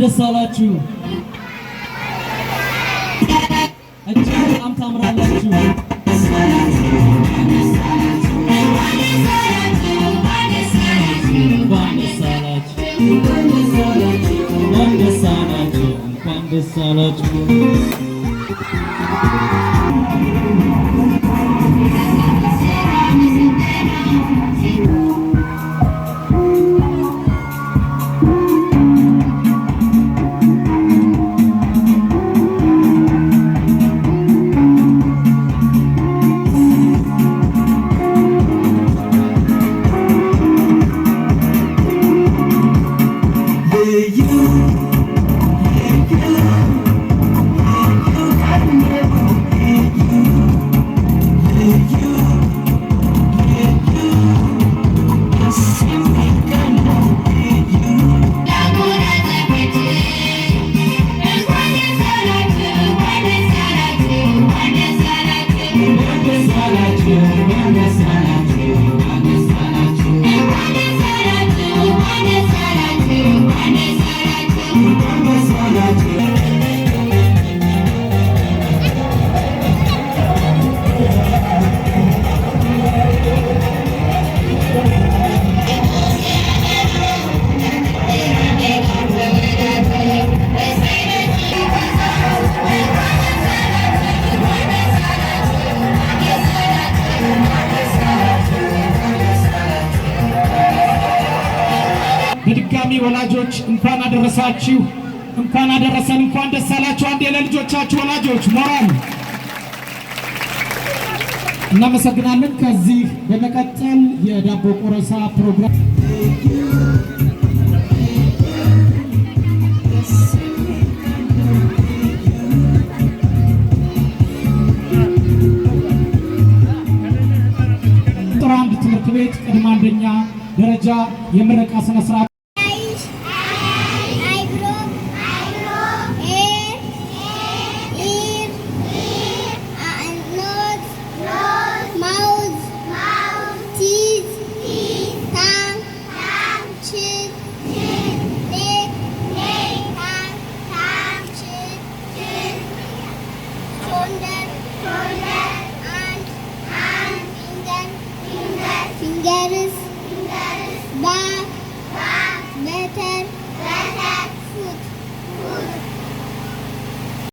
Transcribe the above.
ደስ አላችሁ። እጅግ በጣም ታምራላችሁ። እንኳን ደስ አላችሁ። በድጋሚ ወላጆች እንኳን አደረሳችሁ፣ እንኳን አደረሰን፣ እንኳን ደስ አላችሁ። አንዴ ለልጆቻችሁ ወላጆች ሞራል እናመሰግናለን። ከዚህ በመቀጠል የዳቦ ቆረሳ ፕሮግራም ቁጥር 1 ትምህርት ቤት ቅድመ አንደኛ ደረጃ የምረቃ ስነ ስርዓት fingers, ba, better.